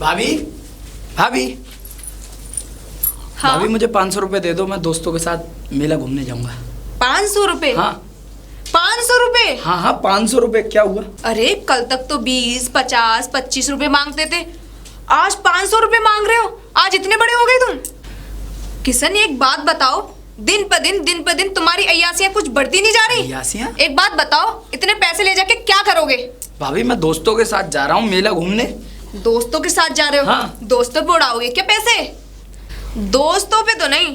भाभी भाभी हाँ? भाभी मुझे 500 रुपए दे दो, मैं दोस्तों के साथ मेला घूमने जाऊंगा। 500 रुपए? हाँ 500 रुपए? हाँ 500 रुपए क्या हुआ? अरे कल तक तो 20, 50, 25 रुपए मांगते थे, आज 500 रुपए मांग रहे हो। आज इतने बड़े हो गए तुम। किशन एक बात बताओ, दिन पर दिन तुम्हारी अय्यासियां कुछ बढ़ती नहीं जा रही? अय्यासियां? एक बात बताओ, इतने पैसे ले जाके क्या करोगे? भाभी मैं दोस्तों के साथ जा रहा हूँ मेला घूमने। दोस्तों के साथ जा रहे हो? हाँ। दोस्तों पे उड़ाओगे क्या पैसे? दोस्तों पे तो नहीं,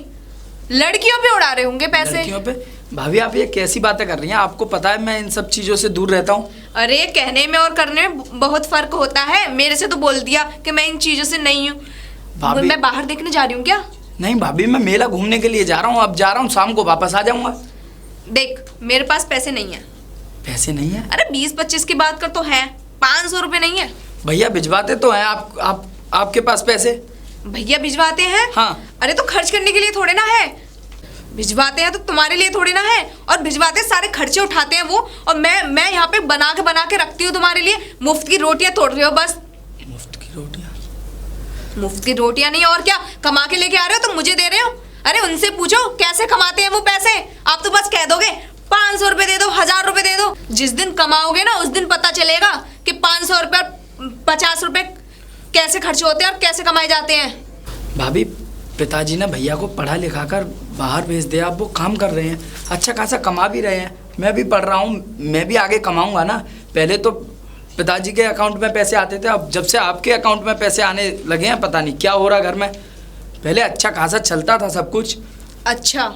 लड़कियों पे उड़ा रहे होंगे पैसे। लड़कियों पे? भाभी आप ये कैसी बातें कर रही हैं? आपको पता है मैं इन सब चीजों से दूर रहता हूँ। अरे कहने में और करने में बहुत फर्क होता है। मेरे से तो बोल दिया कि मैं इन चीजों से नहीं हूँ। भाभी मैं बाहर देखने जा रही हूँ क्या? नहीं भाभी, मैं मेला घूमने के लिए जा रहा हूँ, अब जा रहा हूँ, शाम को वापस आ जाऊंगा। देख मेरे पास पैसे नहीं है। पैसे नहीं है? अरे 20-25 की बात कर तो है, 500 रुपए नहीं है। भैया भिजवाते तो हैं आपके पास पैसे? भैया भिजवाते हैं? हाँ। अरे तो खर्च करने के लिए थोड़े ना है, भिजवाते हैं तो तुम्हारे लिए थोड़ी ना है। और भिजवाते सारे खर्चे उठाते हैं वो, और मैं यहाँ पे बना के रखती हूँ तुम्हारे लिए। मुफ्त की रोटियां तोड़ रहे हो बस। मुफ्त की रोटियां? मुफ्त की रोटियां नहीं और क्या, कमा के लेके आ रहे हो तुम, मुझे दे रहे हो। अरे उनसे पूछो कैसे कमाते हैं वो पैसे। आप तो बस कह दोगे 500 रुपए दे दो, 1000 रुपए दे दो। जिस दिन कमाओगे ना उस दिन पता चलेगा कि 500 रुपए और 50 रुपए कैसे खर्च होते हैं और कैसे कमाए जाते हैं। भाभी पिताजी ने भैया को पढ़ा लिखा कर बाहर भेज दिया, अब वो काम कर रहे हैं, अच्छा खासा कमा भी रहे हैं। मैं भी पढ़ रहा हूँ, मैं भी आगे कमाऊंगा ना। पहले तो पिताजी के अकाउंट में पैसे आते थे, अब जब से आपके अकाउंट में पैसे आने लगे हैं पता नहीं क्या हो रहा घर में। पहले अच्छा खासा चलता था सब कुछ। अच्छा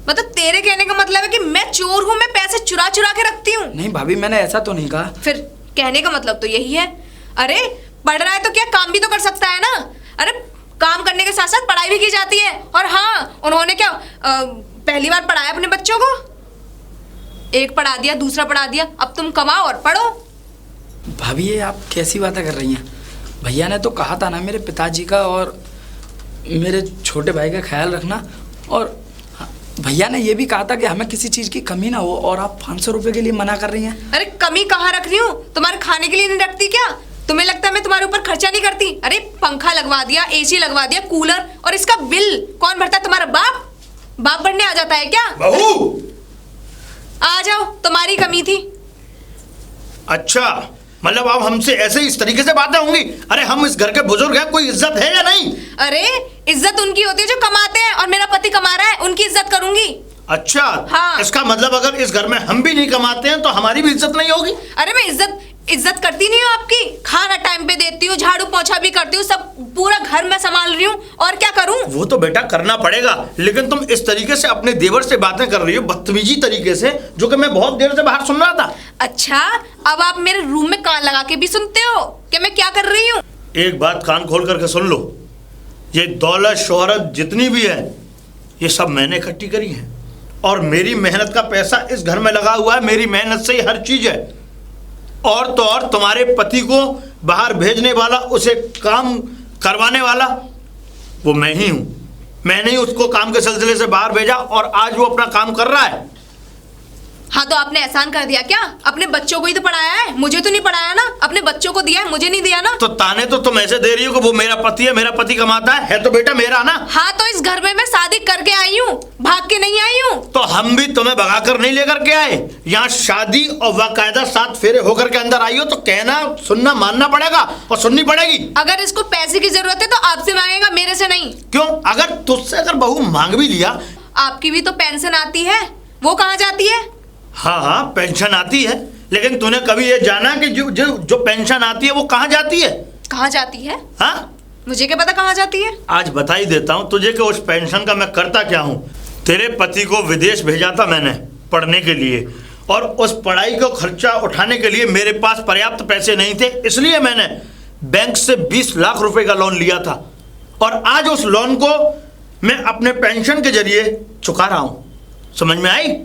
मतलब तेरे कहने का मतलब है कि मैं चोर हूँ, मैं पैसे चुरा के रखती हूँ? नहीं भाभी मैंने ऐसा तो नहीं कहा। फिर कहने का मतलब तो यही है। अरे पढ़ रहा है तो क्या काम भी तो कर सकता है ना। अरे काम करने के साथ साथ पढ़ाई भी की जाती है। और हाँ, उन्होंने क्या पहली बार पढ़ाया अपने बच्चों को? एक पढ़ा दिया, दूसरा पढ़ा दिया, अब तुम कमाओ और पढ़ो। भाभी ये आप कैसी बातें कर रही हैं? भैया ने तो कहा था ना मेरे पिताजी का और मेरे छोटे भाई का ख्याल रखना, और भैया ने ये भी कहा था कि हमें किसी चीज़ की कमी ना हो, और आप 500 रुपये के लिए मना कर रही हैं। अरे कमी कहाँ रख रही हूँ? तुम्हारे खाने के लिए नहीं रखती क्या? तुम्हें लगता है मैं तुम्हारे ऊपर खर्चा नहीं करती? अरे पंखा लगवा दिया, एसी लगवा दिया, कूलर, और इसका बिल कौन भरता है? तुम्हारा बाप भरने आ जाता है क्या? बहू आ जाओ, तुम्हारी कमी थी। अच्छा मतलब आप हमसे ऐसे इस तरीके से बातें होंगी? अरे हम इस घर के बुजुर्ग हैं, कोई इज्जत है या नहीं? अरे इज्जत उनकी होती है जो कमाते हैं, और मेरा पति कमा रहा है, उनकी इज्जत करूंगी। अच्छा हाँ। इसका मतलब अगर इस घर में हम भी नहीं कमाते हैं तो हमारी भी इज्जत नहीं होगी? अरे मैं इज्जत करती नहीं हूँ आपकी। खाना टाइम पे देती हूँ, झाड़ू पोछा भी करती हूँ, सब पूरा घर में संभाल रही हूँ, और क्या करूँ? वो तो बेटा करना पड़ेगा, लेकिन तुम इस तरीके से अपने देवर से बातें कर रही हो, बदतमीजी तरीके से, जो कि मैं बहुत देर से बाहर सुन रहा था। अच्छा अब आप मेरे रूम में कान लगा के भी सुनते हो कि मैं क्या कर रही हूँ? एक बात कान खोल करके सुन लो, ये दौलत शोहरत जितनी भी है ये सब मैंने इकट्ठी करी है, और मेरी मेहनत का पैसा इस घर में लगा हुआ है, मेरी मेहनत से ही हर चीज है। और तो और तुम्हारे पति को बाहर भेजने वाला, उसे काम करवाने वाला वो मैं ही हूं। मैंने ही उसको काम के सिलसिले से बाहर भेजा, और आज वो अपना काम कर रहा है। हाँ तो आपने एहसान कर दिया क्या? अपने बच्चों को ही तो पढ़ाया है, मुझे तो नहीं पढ़ाया ना। अपने बच्चों को दिया है, मुझे नहीं दिया ना। तो ताने तो तुम ऐसे दे रही हो कि वो मेरा पति है, मेरा पति कमाता है तो बेटा मेरा ना। हाँ तो इस घर में मैं शादी करके आई हूँ, भाग के नहीं आई हूँ। तो हम भी तुम्हें भगाकर नहीं लेकर के आए, यहाँ शादी और बाकायदा 7 फेरे होकर के अंदर आई हो, तो कहना सुनना मानना पड़ेगा, और सुननी पड़ेगी। अगर इसको पैसे की जरूरत है तो आपसे मांगेगा, मेरे से नहीं। क्यों? अगर तुझसे अगर बहू मांग भी लिया, आपकी भी तो पेंशन आती है, वो कहाँ जाती है? हाँ पेंशन आती है, लेकिन तूने कभी ये जाना कि जो पेंशन आती है वो कहाँ जाती है? कहाँ जाती है? हाँ मुझे क्या पता कहाँ जाती है। आज बता ही देता हूँ तुझे कि उस पेंशन का मैं करता क्या हूँ। तेरे पति को विदेश भेजा था मैंने पढ़ने के लिए, और उस पढ़ाई को खर्चा उठाने के लिए मेरे पास पर्याप्त पैसे नहीं थे, इसलिए मैंने बैंक से 20 लाख रुपए का लोन लिया था, और आज उस लोन को मैं अपने पेंशन के जरिए चुका रहा हूँ। समझ में आई?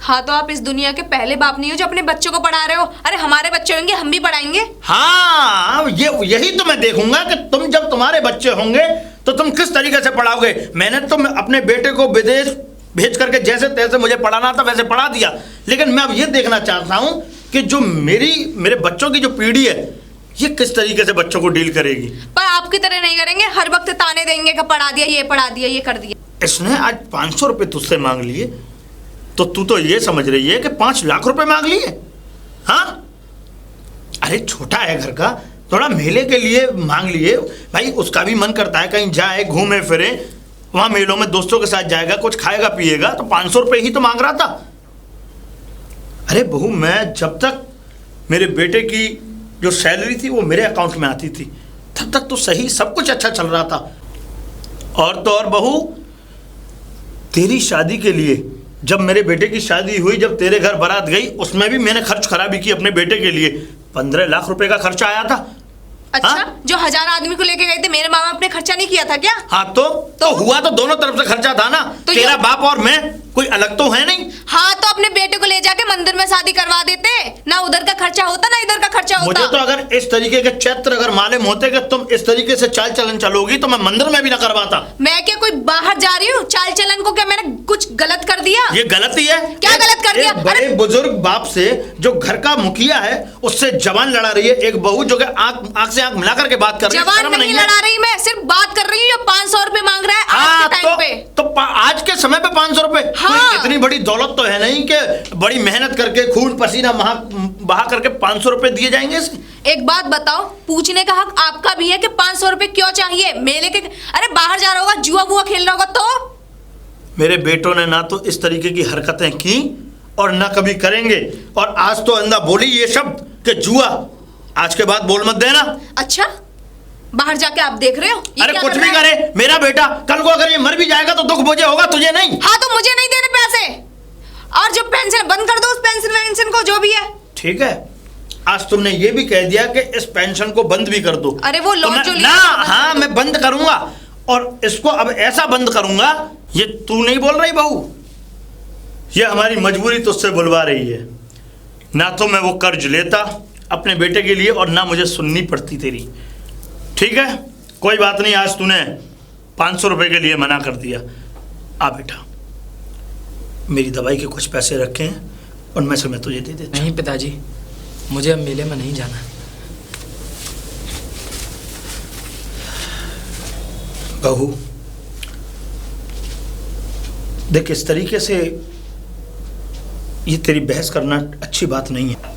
हाँ तो आप इस दुनिया के पहले बाप नहीं हो जो अपने बच्चों को पढ़ा रहे हो। अरे हमारे बच्चे होंगे हम भी पढ़ाएंगे। हाँ यही तो मैं देखूंगा कि तुम जब तुम्हारे बच्चे होंगे तो तुम किस तरीके से पढ़ाओगे। मैंने तो अपने बेटे को विदेश भेज करके जैसे तैसे मुझे पढ़ाना था वैसे पढ़ा दिया, लेकिन मैं अब ये देखना चाहता हूँ कि जो मेरे बच्चों की जो पीढ़ी है, ये किस तरीके से बच्चों को डील करेगी? पर आपकी तरह नहीं करेंगे, हर वक्त ताने देंगे कि पढ़ा दिया, ये पढ़ा दिया, ये कर दिया। इसने आज 500 रुपये तुझसे मांग लिए तो तू तो ये समझ रही है कि 5 लाख रुपए मांग लिए? हाँ, अरे छोटा है घर का, थोड़ा मेले के लिए मांग लिए। भाई उसका भी मन करता है कहीं जाए, घूमे फिरे, वहां मेलों में दोस्तों के साथ जाएगा, कुछ खाएगा पिएगा, तो 500 रुपये ही तो मांग रहा था। अरे बहू, मैं जब तक मेरे बेटे की जो सैलरी थी वो मेरे अकाउंट में आती थी तब तक तो सही सब कुछ अच्छा चल रहा था। और तो और बहू, तेरी शादी के लिए जब मेरे बेटे की शादी हुई, जब तेरे घर बारात गई, उसमें भी मैंने खर्च खराबी की अपने बेटे के लिए। 15 लाख रुपए का खर्चा आया था। अच्छा, हाँ? जो 1000 आदमी को लेके गए थे, मेरे माँ बाप ने खर्चा नहीं किया था क्या? हाँ तो हुआ तो दोनों तरफ से खर्चा था ना। तो तेरा बाप और मैं कोई अलग तो है नहीं। हाँ, तो अपने बेटे को ले जाके मंदिर में शादी करवा देते, ना उधर का खर्चा होता ना इधर का खर्चा होता। मुझे तो अगर इस तरीके के चैत्र अगर मालूम होते कि तुम इस तरीके से चाल चलन चलोगी तो मैं मंदिर में भी ना करवाता। मैं क्या कोई बाहर जा रही हूँ? चाल चलन को क्या मैंने कुछ गलत कर दिया? ये गलत ही है। क्या गलत कर दिया? एक बड़े बुजुर्ग बाप से जो घर का मुखिया है उससे जबान लड़ा रही है एक बहू जो कि आंख से आंख मिला करके बात कर रही है। जवान नहीं लड़ा रही, मैं सिर्फ बात कर रही हूँ। 500 रुपए मांग रहा है आज के टाइम पे। तो आज के समय पे 500 रुपए? हाँ। इतनी बड़ी दौलत तो है नहीं कि बड़ी मेहनत करके खून पसीना बहा करके 500 रुपए दिए जाएंगे। एक बात बताओ, पूछने का हक आपका भी है कि 500 रुपए क्यों चाहिए मेले के? अरे बाहर जा रहा होगा, जुआ बुआ खेल रहा होगा तो? मेरे बेटों ने ना तो इस तरीके की हरकतें की और ना कभी करेंगे। और आज तो अंदा बोली ये शब्द कि जुआ, आज के बाद बोल मत देना। अच्छा, बाहर जाके आप देख रहे हो? अरे कुछ भी करे मेरा बेटा, कल को अगर ये मर भी जाएगा तो दुख मुझे होगा, तुझे नहीं। हाँ, तो मुझे नहीं देने पैसे, और जो पेंशन बंद कर दो उस पेंशन को, जो भी है। ठीक है, आज तुमने ये भी कह दिया कि इस पेंशन को बंद भी कर दो। अरे वो लोन जो लिया ना, हाँ मैं बंद करूंगा, और इसको अब ऐसा बंद करूंगा। ये तू नहीं बोल रही बहू, ये हमारी मजबूरी तुझसे बुलवा रही है। ना तो मैं वो कर्ज लेता अपने बेटे के लिए और ना मुझे सुननी पड़ती तेरी। ठीक है, कोई बात नहीं, आज तूने 500 रुपए के लिए मना कर दिया। आ बेटा, मेरी दवाई के कुछ पैसे रखे हैं, उनमें से मैं तुझे दे देता। नहीं पिताजी, मुझे अब मेले में नहीं जाना। बहू देख, इस तरीके से ये तेरी बहस करना अच्छी बात नहीं है।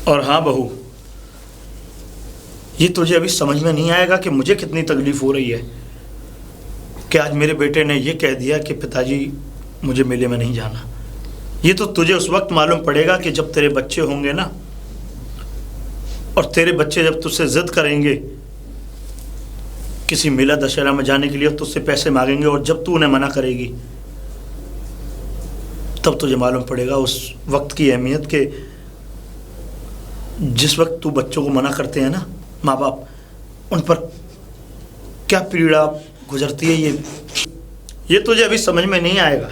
और हाँ बहू, ये तुझे अभी समझ में नहीं आएगा कि मुझे कितनी तकलीफ हो रही है कि आज मेरे बेटे ने ये कह दिया कि पिताजी मुझे मेले में नहीं जाना। ये तो तुझे उस वक्त मालूम पड़ेगा कि जब तेरे बच्चे होंगे ना, और तेरे बच्चे जब तुझसे जिद करेंगे किसी मेला दशहरा में जाने के लिए, तुझसे पैसे मांगेंगे, और जब तू उन्हें मना करेगी तब तुझे मालूम पड़ेगा उस वक्त की अहमियत के जिस वक्त तू बच्चों को मना करते हैं ना माँ बाप, उन पर क्या पीड़ा गुजरती है। ये तुझे अभी समझ में नहीं आएगा।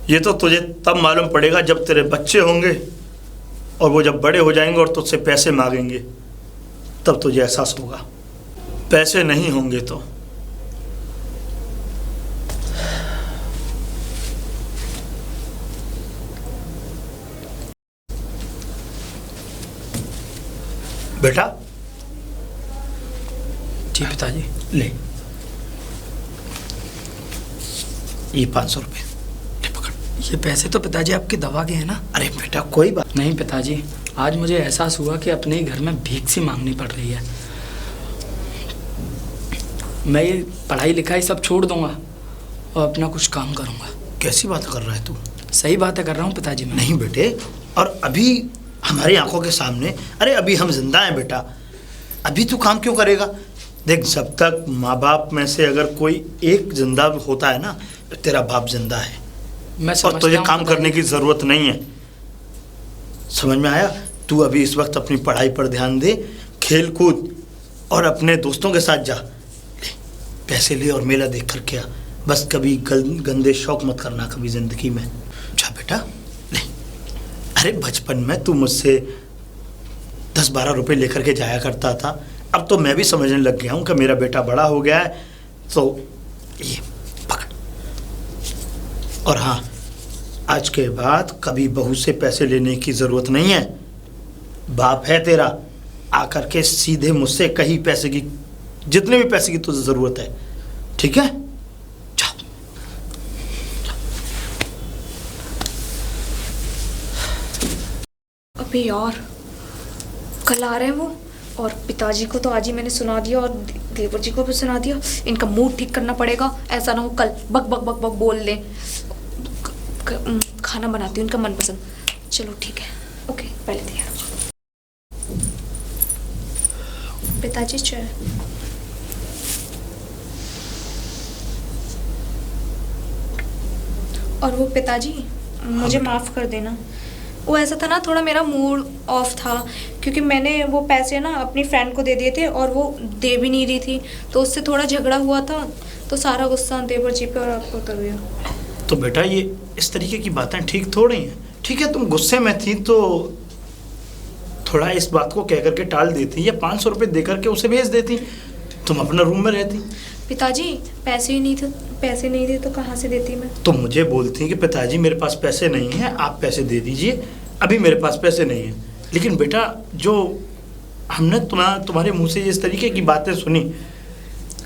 ये तो तुझे तब मालूम पड़ेगा जब तेरे बच्चे होंगे और वो जब बड़े हो जाएंगे और तुझसे पैसे मांगेंगे, तब तुझे एहसास होगा। पैसे नहीं होंगे तो बेटा। जी पिताजी। ले ये 500 रुपये, ले पकड़। ये पैसे तो पिताजी आपकी दवा के हैं ना? अरे बेटा कोई बात नहीं पिताजी, आज मुझे एहसास हुआ कि अपने ही घर में भीख सी मांगनी पड़ रही है। मैं ये पढ़ाई लिखाई सब छोड़ दूंगा और अपना कुछ काम करूंगा। कैसी बात कर रहा है तू? सही बातें कर रहा हूँ पिताजी मैं। नहीं बेटे, और अभी हमारी आंखों के सामने, अरे अभी हम जिंदा हैं बेटा, अभी तू काम क्यों करेगा? देख, जब तक माँ बाप में से अगर कोई एक जिंदा होता है ना, तो तेरा बाप जिंदा है मैं और तुझे काम करने की जरूरत नहीं है। समझ में आया? तू अभी इस वक्त अपनी पढ़ाई पर ध्यान दे, खेल कूद और अपने दोस्तों के साथ जा। ले पैसे ले और मेला देख कर क्या, बस कभी गंदे शौक मत करना कभी जिंदगी में। जा बेटा ले। अरे बचपन में तू मुझसे 10-12 रुपए लेकर के जाया करता था, अब तो मैं भी समझने लग गया हूँ कि मेरा बेटा बड़ा हो गया है, तो ये पकड़। और हाँ, आज के बाद कभी बहू से पैसे लेने की ज़रूरत नहीं है। बाप है तेरा, आकर के सीधे मुझसे कहीं पैसे की, जितने भी पैसे की तुझे ज़रूरत है, ठीक है? जाओ। अबे यार, कल आ रहे हैं वो, और पिताजी को तो आज ही मैंने सुना दिया और देवर जी को भी सुना दिया। इनका मूड ठीक करना पड़ेगा, ऐसा ना हो कल बक बक बक बक बोल लें। खाना बनाती हूँ इनका मनपसंद। चलो ठीक है, ओके, पहले तैयार हो जाओ। पिताजी चाय। और वो पिताजी, मुझे माफ़ कर देना। वो ऐसा था ना, थोड़ा मेरा मूड ऑफ था क्योंकि मैंने वो पैसे ना अपनी फ्रेंड को दे दिए थे और वो दे भी नहीं रही थी, तो उससे थोड़ा झगड़ा हुआ था, तो सारा गुस्सा देवर जी पे और आपको उतर गया। तो बेटा ये इस तरीके की बातें ठीक थोड़ी हैं। ठीक है, तुम गुस्से में थी तो थोड़ा इस बात को कह करके टाल देती, या 500 रुपये दे करके उसे भेज देती, तुम अपना रूम में रहती। पिताजी पैसे ही नहीं थे, पैसे नहीं थे तो कहाँ से देती मैं? तो मुझे बोलती कि पिताजी मेरे पास पैसे नहीं हैं, आप पैसे दे दीजिए, अभी मेरे पास पैसे नहीं हैं। लेकिन बेटा जो हमने तुम्हारे मुंह से इस तरीके की बातें सुनी,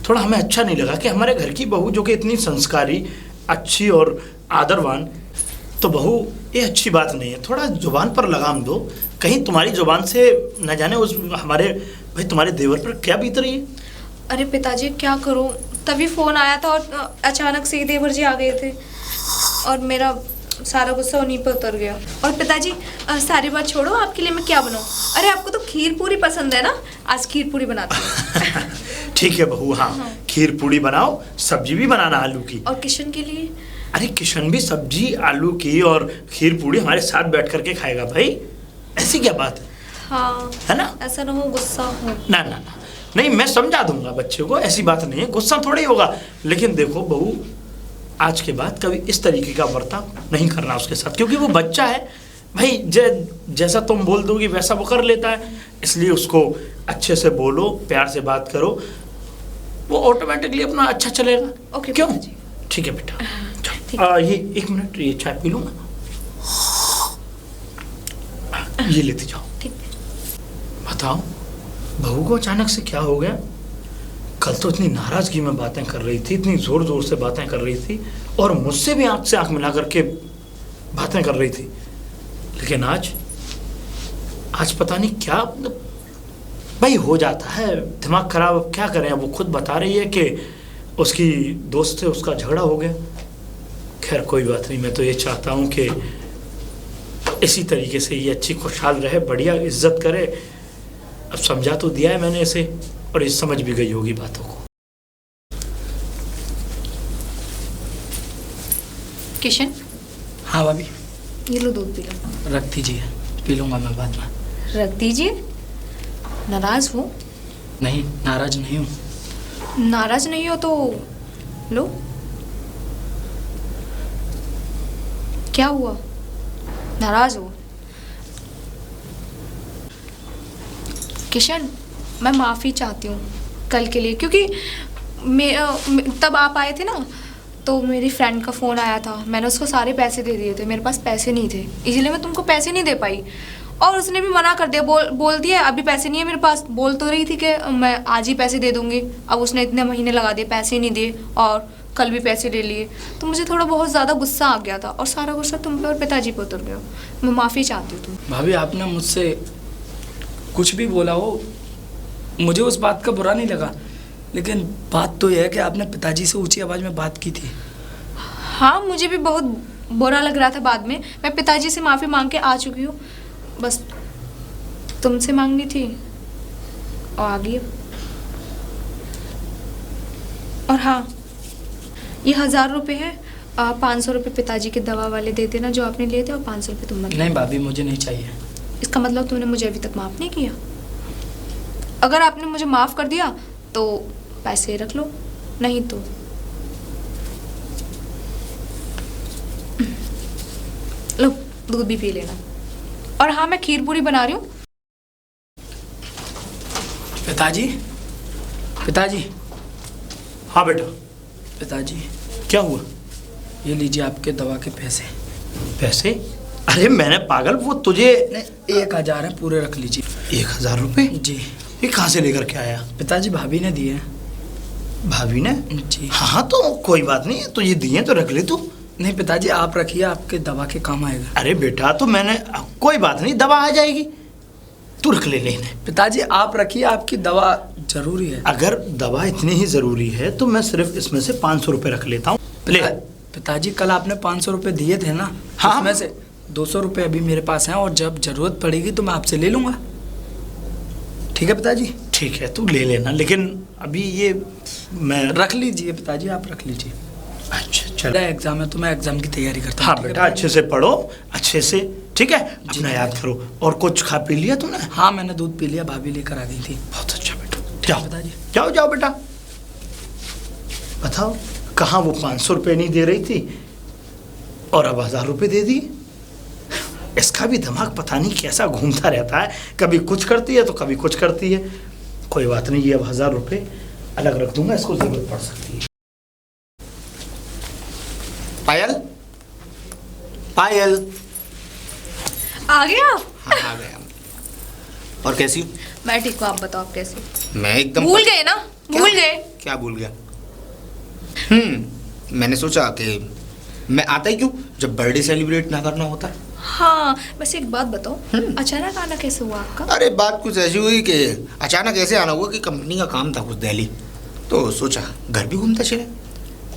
थोड़ा हमें अच्छा नहीं लगा कि हमारे घर की बहू जो कि इतनी संस्कारी, अच्छी और आदरवान, तो बहू ये अच्छी बात नहीं है। थोड़ा जुबान पर लगाम दो, कहीं तुम्हारी जुबान से न जाने उस हमारे भाई तुम्हारे देवर पर क्या बीत रही है। अरे पिताजी क्या करूं, तभी फ़ोन आया था और अचानक से ही देवर जी आ गए थे और मेरा सारा गुस्सा उन्हीं पर उतर गया। और पिताजी सारी बात छोड़ो, आपके लिए मैं क्या बनाऊं? अरे आपको तो खीर पूरी पसंद है ना, आज खीर पूरी बनाती हूँ। ठीक है बहू, हाँ खीर पूरी बनाओ, सब्जी भी बनाना आलू की। और किशन के लिए? अरे किशन भी सब्जी आलू की और खीर पूरी हमारे साथ बैठ करके खाएगा भाई, ऐसी क्या बात है? हाँ है ना? ऐसा ना हो गुस्सा हो। ना ना ना, नहीं मैं समझा दूंगा बच्चे को, ऐसी बात नहीं है, गुस्सा थोड़ी होगा। लेकिन देखो बहू, आज के बाद कभी इस तरीके का बर्ताव नहीं करना उसके साथ, क्योंकि वो बच्चा है भाई। जैसा तुम बोल दोगी वैसा वो कर लेता है, इसलिए उसको अच्छे से बोलो, प्यार से बात करो, वो ऑटोमेटिकली अपना अच्छा चलेगा। ओके क्यों? पिताजी। ठीक है बेटा, ठीक। ये 1 मिनट, ये चाय पी लूँगा, ये लेते जाओ। ठीक। बताओ बहू को अचानक से क्या हो गया? कल तो इतनी नाराजगी में बातें कर रही थी, इतनी जोर जोर से बातें कर रही थी और मुझसे भी आंख से आंख मिला करके बातें कर रही थी। लेकिन आज पता नहीं क्या भाई हो जाता है, दिमाग खराब। अब क्या करें, वो खुद बता रही है कि उसकी दोस्त से उसका झगड़ा हो गया। खैर कोई बात नहीं, मैं तो ये चाहता हूँ कि इसी तरीके से ये अच्छी खुशहाल रहे, बढ़िया इज्जत करे। अब समझा तो दिया है मैंने इसे, और ये समझ भी गई होगी बातों को। किशन, हाँ भाभी, ये लो दूध पी लो। रख दीजिए, पी लूँगा मैं बाद में। रख दीजिए। नाराज हो? नहीं, नाराज नहीं हूँ। नाराज नहीं हो तो लो। क्या हुआ, नाराज हो? किशन, मैं माफ़ी चाहती हूँ कल के लिए, क्योंकि तब आप आए थे ना, तो मेरी फ्रेंड का फ़ोन आया था, मैंने उसको सारे पैसे दे दिए थे, मेरे पास पैसे नहीं थे, इसलिए मैं तुमको पैसे नहीं दे पाई। और उसने भी मना कर दिया, बोल दिया अभी पैसे नहीं है मेरे पास। बोल तो रही थी कि मैं आज ही पैसे दे दूँगी, अब उसने इतने महीने लगा दिए, पैसे नहीं दिए और कल भी पैसे ले लिए, तो मुझे थोड़ा बहुत ज़्यादा गुस्सा आ गया था और सारा गुस्सा तुम पे और पिताजी पे उतर गया। मैं माफ़ी चाहती हूँ तुम। भाभी आपने मुझसे कुछ भी बोला हो, मुझे उस बात का बुरा नहीं लगा, लेकिन बात तो यह है कि आपने पिताजी से ऊंची आवाज़ में बात की थी। हाँ, मुझे भी बहुत बुरा लग रहा था बाद में। मैं पिताजी से माफ़ी मांग के आ चुकी हूँ, बस तुमसे मांगनी थी और आ गई। और हाँ, ये 1000 रुपये है, 500 रुपये पिताजी के दवा वाले दे देना जो आपने लिए थे, और 500 रुपये तुम मत। नहीं भाभी, मुझे नहीं चाहिए। इसका मतलब तुमने मुझे अभी तक माफ़ नहीं किया? अगर आपने मुझे माफ़ कर दिया तो पैसे रख लो, नहीं तो लो दूध भी पी लेना। और हाँ, मैं खीर पूरी बना रही हूँ। पिताजी, पिताजी। हाँ बेटा। पिताजी, क्या हुआ? ये लीजिए आपके दवा के पैसे। पैसे? अरे मैंने पागल, वो तुझे नहीं, 1000 है, पूरे रख लीजिए। 1000 रुपये? जी ये कहाँ से लेकर के आया? पिताजी भाभी ने दिए हैं। भाभी ने? जी हाँ तो कोई बात नहीं, तो ये दिए तो रख ले तू। नहीं पिताजी आप रखिए, आपके दवा के काम आएगा। अरे बेटा तो मैंने, कोई बात नहीं, दवा आ जाएगी, तू रख ले लेने। पिताजी आप रखिए, आपकी दवा जरूरी है। अगर दवा इतनी ही जरूरी है तो मैं सिर्फ इसमें से 500 रुपये रख लेता हूँ। ले। पिताजी कल आपने 500 रुपये दिए थे ना, हाँ। उसमें से 200 रुपये अभी मेरे पास हैं, और जब जरूरत पड़ेगी तो मैं आपसे ले लूँगा। ठीक है पिताजी? ठीक है तू ले लेना, लेकिन अभी ये मैं रख लीजिए पिताजी, आप रख लीजिए। अच्छा चल। मेरा एग्जाम है तो मैं एग्जाम की तैयारी करता हूँ। हाँ ठीक है बेटा अच्छे से पढ़ो, अच्छे से, ठीक है? अपना जी। याद करो। और कुछ खा पी लिया तूने? हाँ मैंने दूध पी लिया, भाभी लेकर आ गई थी। बहुत अच्छा बेटा, जाओ पिताजी। जाओ जाओ बेटा। बताओ कहाँ वो 500 रुपये नहीं दे रही थी और अब 1000 रुपये दे दी। इसका भी दिमाग पता नहीं कैसा घूमता रहता है, कभी कुछ करती है तो कभी कुछ करती है। कोई बात नहीं, ये अब 1000 रुपये अलग रख दूंगा, इसको जरूरत पड़ सकती है। पायल, पायल। आ गया आप? हाँ आ गया। और कैसी हो? मैं ठीक हूँ, आप बताओ आप कैसे हो? मैं एकदम भूल गए ना? क्या? भूल गए? क्या भूल गया? मैंने सोचा कि मैं आता ही क्यों जब बर्थडे सेलिब्रेट ना करना होता। हाँ बस एक बात बताओ, अचानक आना कैसे हुआ आपका? अरे बात कुछ ऐसी हुई कि अचानक ऐसे आना हुआ कि कंपनी का काम था कुछ दिल्ली, तो सोचा घर भी घूमता चले।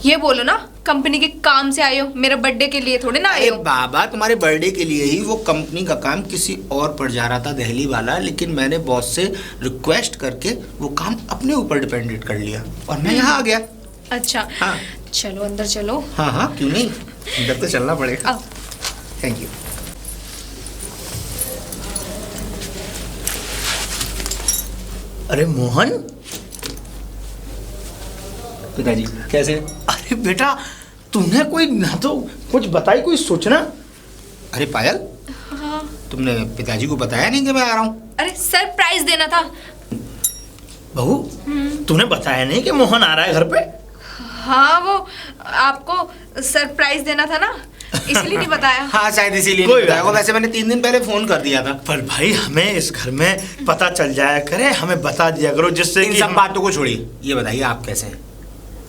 ये बोलो ना, कंपनी के काम से आए हो, मेरे बर्थडे के लिए थोड़े ना आए अरे हो। बाबा तुम्हारे बर्थडे के लिए ही वो कंपनी का काम किसी और पर जा रहा था, दिल्ली वाला, लेकिन मैंने बॉस से रिक्वेस्ट करके वो काम अपने ऊपर डिपेंडेंट कर लिया और मैं यहाँ आ गया। अच्छा हाँ। चलो अंदर चलो। हाँ हाँ क्यों नहीं, अंदर तो चलना पड़ेगा। आओ। Thank you. अरे मोहन, पिताजी कैसे? अरे बेटा तूने कोई ना तो कुछ बताई, कोई सूचना? अरे पायल, हाँ। तुमने पिताजी को बताया नहीं कि मैं आ रहा हूँ? अरे सरप्राइज देना था। बहू तूने बताया नहीं कि मोहन आ रहा है घर पे? हाँ वो आपको सरप्राइज देना था ना, इसलिए नहीं बताया। हाँ शायद इसीलिए कोई नहीं बताया बात होगा। वैसे मैंने 3 दिन पहले फोन कर दिया था। पर भाई हमें इस घर में पता चल जाया करे, हमें बता दिया करो जिससे इन कि सब बातों को छोड़िए, ये बताइए आप कैसे हैं?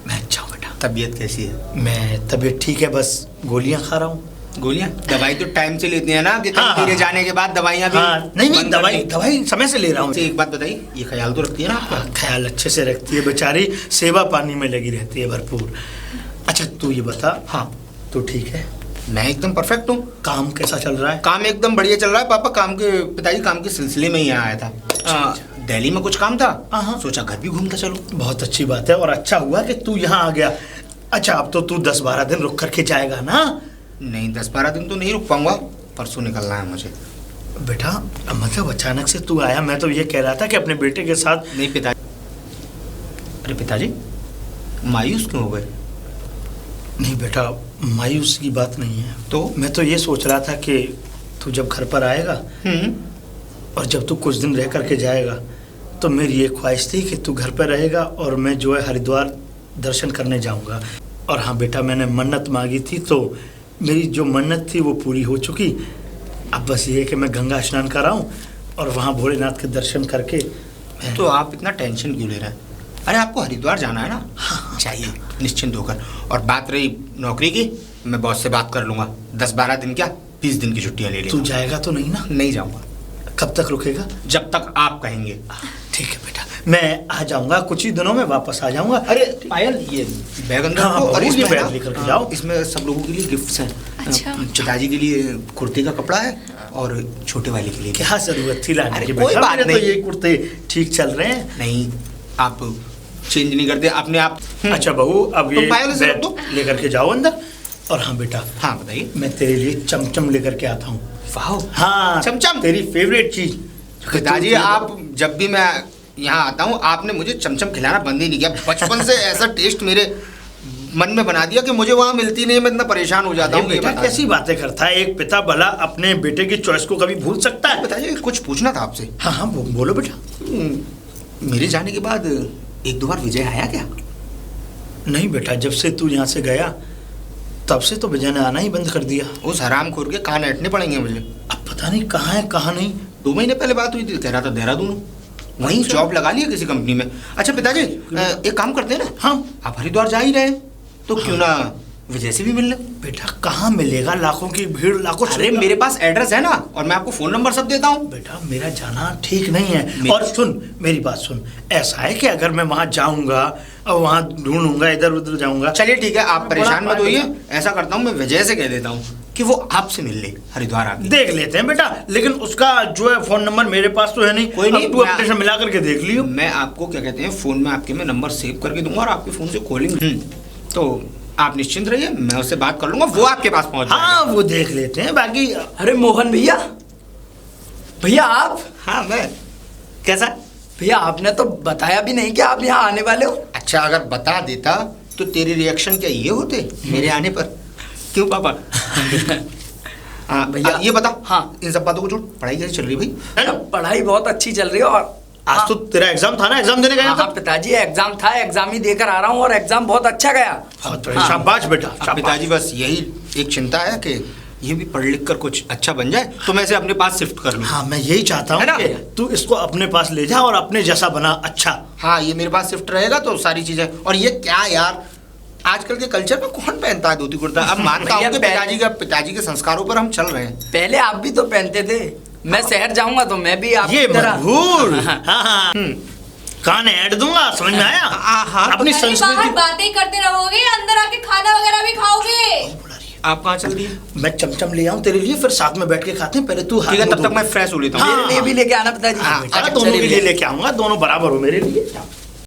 मैं अच्छा हूँ बेटा। तबीयत कैसी है? मैं तबीयत ठीक है, बस गोलियां खा रहा हूँ। गोलियां? दवाई तो टाइम से लेती है ना कि हाँ, धीरे हाँ। जाने के बाद दवाइयाँ भी हाँ नहीं बंद कर दवाई दी। दवाई समय से ले रहा हूँ। अच्छा, एक बात बताइए, ये ख्याल तो रखती है ना आपका? ख्याल अच्छे से रखती है बेचारी, सेवा पानी में लगी रहती है भरपूर। अच्छा तू ये बता, हाँ तू ठीक है? मैं एकदम परफेक्ट हूँ। काम कैसा चल रहा है? काम एकदम बढ़िया चल रहा है पापा। काम के पिताजी काम के सिलसिले में ही यहाँ आया था। दिल्ली में कुछ काम था, हाँ। सोचा घर भी घूमता चलो। बहुत अच्छी बात है, और अच्छा हुआ कि तू यहाँ आ गया। अच्छा अब तो तू 10-12 दिन रुक करके जाएगा ना? नहीं 10-12 दिन तो नहीं रुक पाऊंगा, परसों निकलना है मुझे। बेटा मतलब अचानक से तू आया, मैं तो ये कह रहा था कि अपने बेटे के साथ। नहीं पिताजी। अरे पिताजी मायूस क्यों हो गए? नहीं बेटा मायूस की बात नहीं है, तो मैं तो ये सोच रहा था कि तू जब घर पर आएगा और जब तू कुछ दिन रह करके जाएगा तो मेरी ये ख्वाहिश थी कि तू घर पर रहेगा और मैं जो है हरिद्वार दर्शन करने जाऊंगा। और हाँ बेटा मैंने मन्नत मांगी थी, तो मेरी जो मन्नत थी वो पूरी हो चुकी। अब बस ये है कि मैं गंगा स्नान कराऊं और वहाँ भोलेनाथ के दर्शन करके तो आप इतना टेंशन क्यों ले रहे हैं? अरे आपको हरिद्वार जाना है ना? हाँ चाहिए, निश्चिंत होकर। और बात रही नौकरी की, मैं बॉस से बात कर लूँगा। 10-12 दिन क्या 20 दिन की छुट्टियाँ ले तू लूँगा। जाएगा तो नहीं ना? नहीं जाऊँगा। कब तक रुकेगा? जब तक आप कहेंगे। ठीक है बेटा, मैं आ जाऊंगा, कुछ ही दिनों में वापस आ जाऊंगा। अरे पायल ये बैग अंदर हाँ, रखो। और ये इसमें बैग ना, लेकर के जाओ। इसमें सब लोगों के लिए गिफ्ट्स हैं। अच्छा। पिताजी के लिए कुर्ते का कपड़ा है और छोटे वाले के लिए क्या जरूरत थी लाने अरे की कोई बेटा? बात मेरे तो नहीं। ये कुर्ते ठीक चल रहे हैं। नहीं आप चेंज नहीं करते अपने आप। अच्छा बहू अब तो ये पायल से रख बैग दो। लेकर के जाओ अंदर। और हाँ बेटा, हाँ बताइए। मैं तेरे लिए चमचम लेकर के आता हूँ। वाह हाँ चमचम? तेरी फेवरेट चीज। पिताजी आप जब भी मैं यहाँ आता हूँ आपने मुझे चमचम खिलाना बंद ही नहीं किया। बचपन से ऐसा टेस्ट मेरे मन में बना दिया कि मुझे वहाँ मिलती नहीं, मैं इतना परेशान हो जाता हूँ। बेटा कैसी बातें करता है, एक पिता भला अपने बेटे की चॉइस को कभी भूल सकता है? पिताजी कुछ पूछना था आपसे। हाँ हाँ बोलो बेटा। मेरे जाने के बाद 1-2 बार विजय आया क्या? नहीं बेटा, जब से तू यहाँ से गया तब से तो विजय ने आना ही बंद कर दिया। उस हरामखोर के कान ऐंठने पड़ेंगे मुझे। अब पता नहीं कहाँ है कहाँ नहीं। 2 महीने पहले बात हुई थी, कह रहा था देहरादून वहीं जॉब लगा लिया किसी कंपनी में। अच्छा पिताजी, एक काम करते हैं ना, हाँ आप हरिद्वार जा ही रहे हैं तो क्यों ना विजय से भी मिल ले। बेटा कहाँ मिलेगा, लाखों की भीड़, लाखों। अरे मेरे पास एड्रेस है ना, और मैं आपको फोन नंबर सब देता हूँ। बेटा मेरा जाना ठीक नहीं है। और सुन मेरी बात सुन, ऐसा है कि अगर मैं वहां जाऊंगा और वहां ढूंढूंगा, इधर उधर जाऊंगा। चलिए ठीक है, आप परेशान मत होइए, ऐसा करता हूँ मैं विजय से कह देता हूँ कि वो आपसे मिल ले हरिद्वार आके। देख लेते हैं बेटा, लेकिन उसका जो है फोन नंबर मेरे पास तो है नहीं। कोई नहीं, अब तू अपने से मिला करके देख लियो। मैं आपको क्या कहते हैं, फोन में आपके मैं नंबर सेव करके दूंगा और आपके फोन से कॉलिंग। तो आप निश्चिंत रहिए, मैं उससे बात कर लूंगा, वो आपके पास पहुंच जाएगा। हाँ वो देख लेते हैं बाकी। अरे मोहन भैया, भैया आप। हाँ मैं, कैसा? भैया आपने तो बताया भी नहीं कि आप यहाँ आने वाले हो। अच्छा अगर बता देता तो तेरे रिएक्शन क्या ये होते मेरे आने पर? क्यों पापा? हाँ भैया ये बता, हाँ इन सब बातों को छोड़, पढ़ाई कैसी चल रही है भाई? पढ़ाई बहुत अच्छी चल रही है। और आज तो तेरा एग्जाम था ना, एग्जाम देने गया था? हाँ पिताजी एग्जाम था, एग्जाम ही देकर आ रहा हूँ और एग्जाम बहुत अच्छा गया। शाबाश बेटा, अब पिताजी बस यही एक चिंता है कि ये भी पढ़ लिख कर कुछ अच्छा बन जाए तो मैं इसे अपने पास शिफ्ट कर लूँ। हाँ मैं यही चाहता है ना? हूँ कि तू इसको अपने पास ले जा और अपने जैसा बना। अच्छा हाँ ये मेरे पास शिफ्ट रहेगा तो सारी चीजें। और ये क्या यार, आजकल के कल्चर में कौन पहनता है धोती कुर्ता? अब मानता हूँ कि पिताजी के संस्कारों पर हम चल रहे हैं। पहले आप भी तो पहनते थे। मैं शहर जाऊंगा तो मैं भी आप ये मशहूर। हाँ कान ऐड दूंगा, समझ में आया? हाँ अपनी बाहर संस्कृति। बातें करते रहोगे, अंदर आके खाना वगैरह भी खाओगे। आप कहाँ चल रही है? मैं चमचम ले आऊं तेरे लिए, फिर साथ में बैठ के खाते हैं। पहले तू ठीक है, तब तक मैं फ्रेश हो लेता हूँ। मेरे लिए भी लेके आना पिताजी। दोनों के लिए लेके आऊंगा, दोनों बराबर हो मेरे लिए।